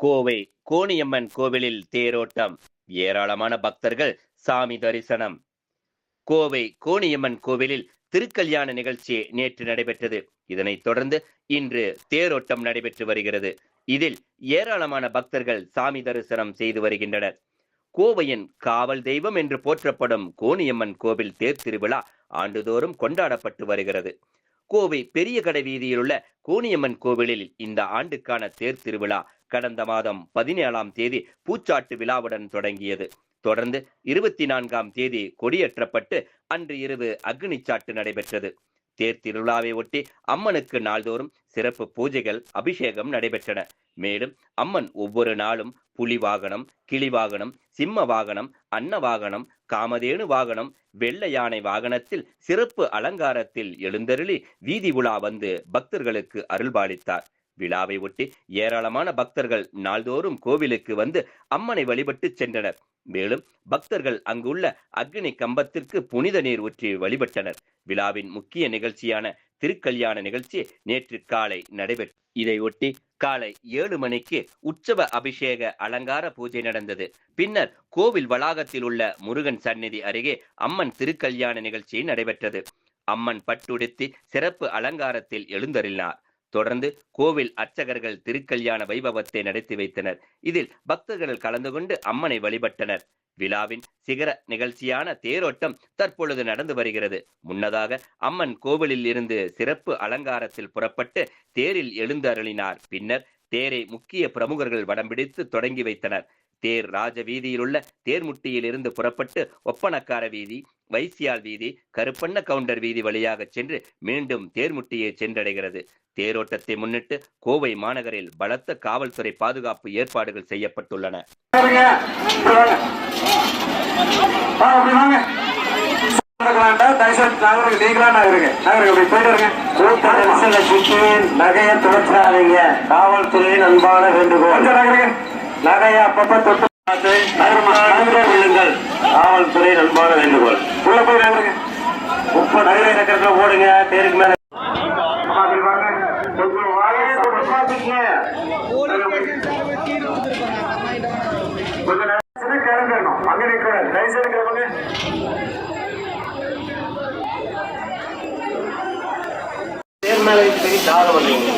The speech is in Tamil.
கோவை கோணியம்மன் கோவிலில் தேரோட்டம், ஏராளமான பக்தர்கள் சாமி தரிசனம். கோவை கோணியம்மன் கோவிலில் திருக்கல்யாண நிகழ்ச்சி நேற்று நடைபெற்றது. இதனைத் தொடர்ந்து இன்று தேரோட்டம் நடைபெற்று வருகிறது. இதில் ஏராளமான பக்தர்கள் சாமி தரிசனம் செய்து வருகின்றனர். கோவையின் காவல் தெய்வம் என்று போற்றப்படும் கோணியம்மன் கோவில் தேர் திருவிழா ஆண்டுதோறும் கொண்டாடப்பட்டு வருகிறது. கோவை பெரிய கடை வீதியில் உள்ள கோணியம்மன் கோவிலில் இந்த ஆண்டுக்கான தேர் திருவிழா கடந்த மாதம் 17ஆம் தேதி பூச்சாட்டு விழாவுடன் தொடங்கியது. தொடர்ந்து 24ஆம் தேதி கொடியேற்றப்பட்டு அன்று இரவு அக்னிச்சாட்டு நடைபெற்றது. தேர் திருவிழாவை ஒட்டி அம்மனுக்கு நாள்தோறும் சிறப்பு பூஜைகள், அபிஷேகம் நடைபெற்றன. மேலும் அம்மன் ஒவ்வொரு நாளும் புலி வாகனம், கிளி வாகனம், சிம்ம வாகனம், அன்ன வாகனம், காமதேனு வாகனம், வெள்ளை யானை வாகனத்தில் சிறப்பு அலங்காரத்தில் எழுந்தருளி வீதி உலா வந்து பக்தர்களுக்கு அருள்பாலித்தார். விழாவை ஒட்டி ஏராளமான பக்தர்கள் நாள்தோறும் கோவிலுக்கு வந்து அம்மனை வழிபட்டு சென்றனர். மேலும் பக்தர்கள் அங்குள்ள அக்னி கம்பத்திற்கு புனித நீர் ஊற்றி வழிபட்டனர். விழாவின் முக்கிய நிகழ்ச்சியான திருக்கல்யாண நிகழ்ச்சி நேற்று காலை நடைபெற்றது. இதையொட்டி காலை 7 மணிக்கு உற்சவ அபிஷேக அலங்கார பூஜை நடந்தது. பின்னர் கோவில் வளாகத்தில் உள்ள முருகன் சந்நிதி அருகே அம்மன் திருக்கல்யாண நிகழ்ச்சி நடைபெற்றது. அம்மன் பட்டுடுத்தி சிறப்பு அலங்காரத்தில் எழுந்தருளினார். தொடர்ந்து கோவில் அர்ச்சகர்கள் திருக்கல்யாண வைபவத்தை நடத்தி வைத்தனர். இதில் பக்தர்கள் கலந்து கொண்டு அம்மனை வழிபட்டனர். விழாவின் சிகர நிகழ்ச்சியான தேரோட்டம் தற்பொழுது நடந்து வருகிறது. முன்னதாக அம்மன் கோவிலில் இருந்து சிறப்பு அலங்காரத்தில் புறப்பட்டு தேரில் எழுந்து அருளினார். பின்னர் தேரை முக்கிய பிரமுகர்கள் வடம் பிடித்து தொடங்கி வைத்தனர். தேர் ராஜ வீதியில் உள்ள தேர்முட்டியில் இருந்து புறப்பட்டு ஒப்பனக்கார வீதி, வைசியால் வீதி, கருப்பண்ண கவுண்டர் வீதி வழியாக சென்று மீண்டும் தேர்முட்டியை சென்றடைகிறது. தேரோட்டத்தை முன்னிட்டு கோவை மாநகரில் பலத்த காவல்துறை பாதுகாப்பு ஏற்பாடுகள் செய்யப்பட்டுள்ளன. காவல்துறையின் அன்பான வேண்டுகோள், நகையை அப்பப்ப தொட்டு விழுங்கள். காவல்துறையின் அன்பான வேண்டுகோள். உள்ள போய் நகருங்க. 30 நகரை நகரத்துல ஓடுங்க. தேருக்கு மேல கிளம்பிடணும். அங்க நிற்கணும். லைசன்ஸ் கிளம்புங்க. தேர் மேல தாழ வந்தீங்க.